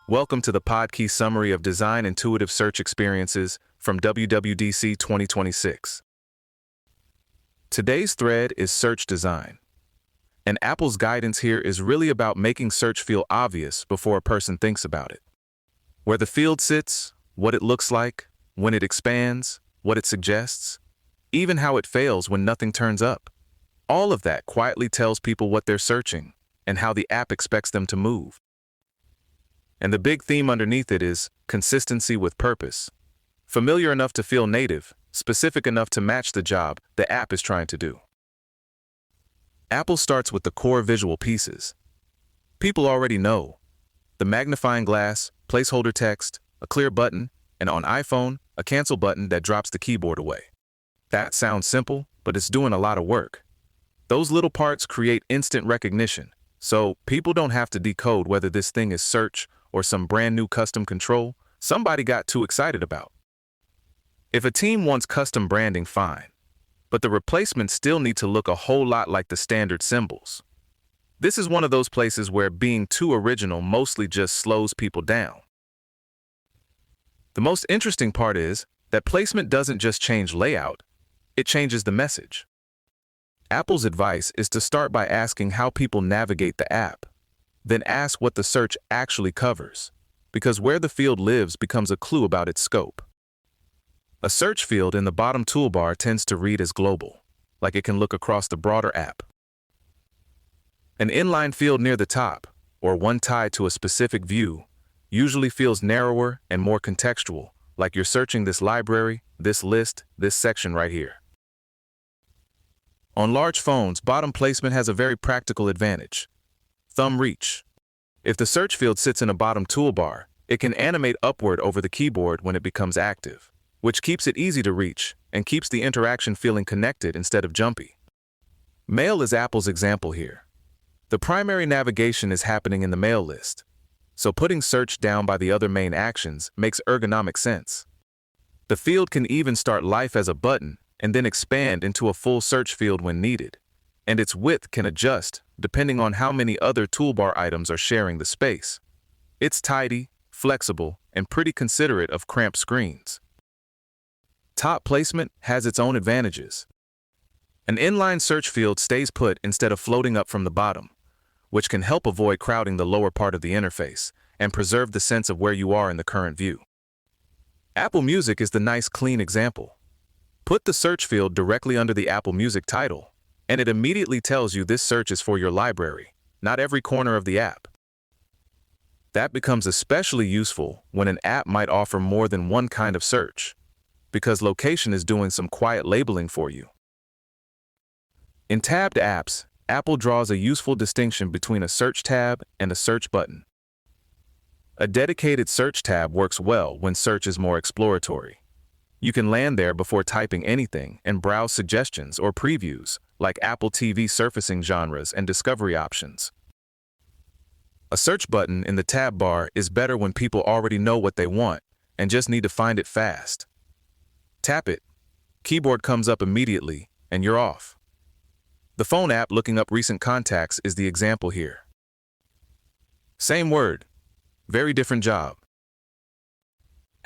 Welcome to the Podkey Summary of Design Intuitive Search Experiences from WWDC 2026. Today's thread is search design. And Apple's guidance here is really about making search feel obvious before a person thinks about it. Where the field sits, what it looks like, when it expands, what it suggests, even how it fails when nothing turns up. All of that quietly tells people what they're searching and how the app expects them to move. And the big theme underneath it is consistency with purpose. Familiar enough to feel native, specific enough to match the job the app is trying to do. Apple starts with the core visual pieces. People already know the magnifying glass, placeholder text, a clear button, and on iPhone, a cancel button that drops the keyboard away. That sounds simple, but it's doing a lot of work. Those little parts create instant recognition, so people don't have to decode whether this thing is search or some brand new custom control somebody got too excited about. If a team wants custom branding, fine, but the replacements still need to look a whole lot like the standard symbols. This is one of those places where being too original mostly just slows people down. The most interesting part is that placement doesn't just change layout, it changes the message. Apple's advice is to start by asking how people navigate the app. Then ask what the search actually covers, because where the field lives becomes a clue about its scope. A search field in the bottom toolbar tends to read as global, like it can look across the broader app. An inline field near the top, or one tied to a specific view, usually feels narrower and more contextual, like you're searching this library, this list, this section right here. On large phones, bottom placement has a very practical advantage. Thumb reach. If the search field sits in a bottom toolbar, it can animate upward over the keyboard when it becomes active, which keeps it easy to reach and keeps the interaction feeling connected instead of jumpy. Mail is Apple's example here. The primary navigation is happening in the mail list, so putting search down by the other main actions makes ergonomic sense. The field can even start life as a button and then expand into a full search field when needed, and its width can adjust depending on how many other toolbar items are sharing the space. It's tidy, flexible, and pretty considerate of cramped screens. Top placement has its own advantages. An inline search field stays put instead of floating up from the bottom, which can help avoid crowding the lower part of the interface and preserve the sense of where you are in the current view. Apple Music is the nice, clean example. Put the search field directly under the Apple Music title, and it immediately tells you this search is for your library, not every corner of the app. That becomes especially useful when an app might offer more than one kind of search, because location is doing some quiet labeling for you. In tabbed apps, Apple draws a useful distinction between a search tab and a search button. A dedicated search tab works well when search is more exploratory. You can land there before typing anything and browse suggestions or previews, like Apple TV surfacing genres and discovery options. A search button in the tab bar is better when people already know what they want and just need to find it fast. Tap it, keyboard comes up immediately, and you're off. The phone app looking up recent contacts is the example here. Same word, very different job.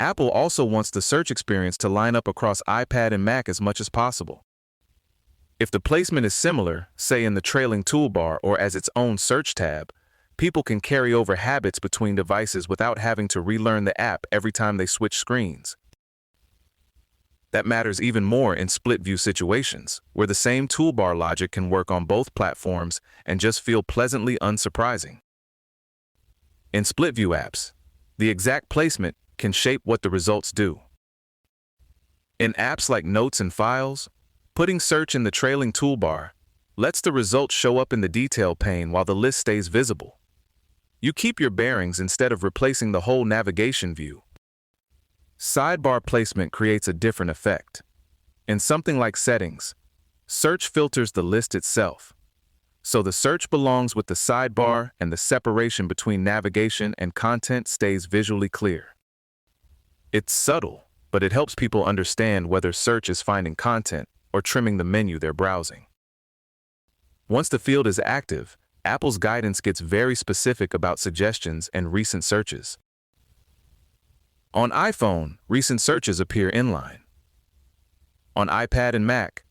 Apple also wants the search experience to line up across iPad and Mac as much as possible. If the placement is similar, say in the trailing toolbar or as its own search tab, people can carry over habits between devices without having to relearn the app every time they switch screens. That matters even more in split-view situations, where the same toolbar logic can work on both platforms and just feel pleasantly unsurprising. In split-view apps, the exact placement can shape what the results do. In apps like Notes and Files, putting search in the trailing toolbar lets the results show up in the detail pane while the list stays visible. You keep your bearings instead of replacing the whole navigation view. Sidebar placement creates a different effect. In something like Settings, search filters the list itself, so the search belongs with the sidebar and the separation between navigation and content stays visually clear. It's subtle, but it helps people understand whether search is finding content or trimming the menu they're browsing. Once the field is active, Apple's guidance gets very specific about suggestions and recent searches. On iPhone, recent searches appear inline. On iPad and Mac,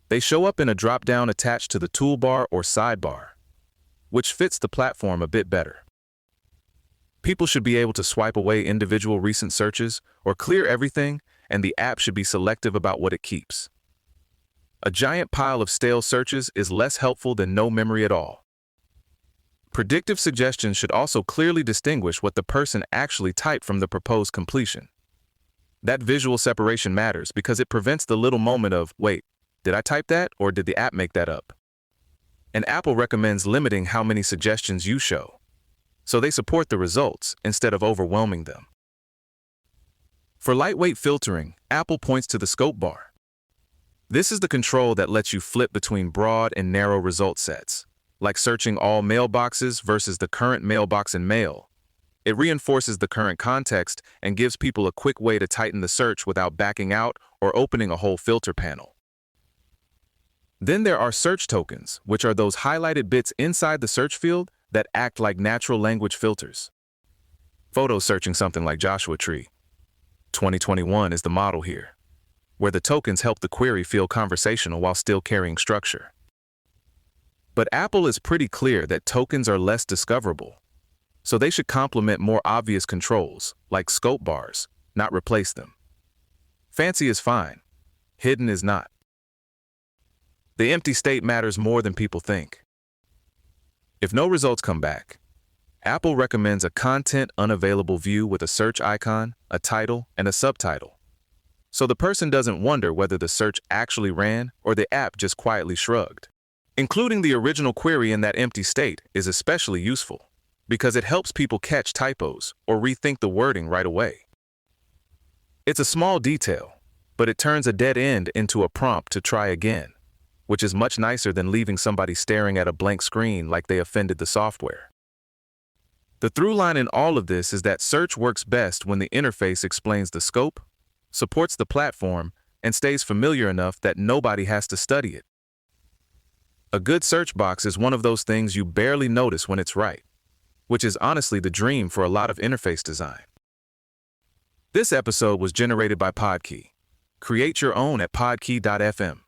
they show up in a drop-down attached to the toolbar or sidebar, which fits the platform a bit better. People should be able to swipe away individual recent searches or clear everything, and the app should be selective about what it keeps. A giant pile of stale searches is less helpful than no memory at all. Predictive suggestions should also clearly distinguish what the person actually typed from the proposed completion. That visual separation matters because it prevents the little moment of, wait, did I type that or did the app make that up? And Apple recommends limiting how many suggestions you show, so they support the results instead of overwhelming them. For lightweight filtering, Apple points to the scope bar. This is the control that lets you flip between broad and narrow result sets, like searching all mailboxes versus the current mailbox in Mail. It reinforces the current context and gives people a quick way to tighten the search without backing out or opening a whole filter panel. Then there are search tokens, which are those highlighted bits inside the search field that act like natural language filters. Photo searching something like Joshua Tree. 2021 is the model here, where the tokens help the query feel conversational while still carrying structure. But Apple is pretty clear that tokens are less discoverable, so they should complement more obvious controls, like scope bars, not replace them. Fancy is fine, hidden is not. The empty state matters more than people think. If no results come back, Apple recommends a content unavailable view with a search icon, a title, and a subtitle, so the person doesn't wonder whether the search actually ran or the app just quietly shrugged. Including the original query in that empty state is especially useful because it helps people catch typos or rethink the wording right away. It's a small detail, but it turns a dead end into a prompt to try again, which is much nicer than leaving somebody staring at a blank screen like they offended the software. The through line in all of this is that search works best when the interface explains the scope, supports the platform, and stays familiar enough that nobody has to study it. A good search box is one of those things you barely notice when it's right, which is honestly the dream for a lot of interface design. This episode was generated by Podkey. Create your own at podkey.fm.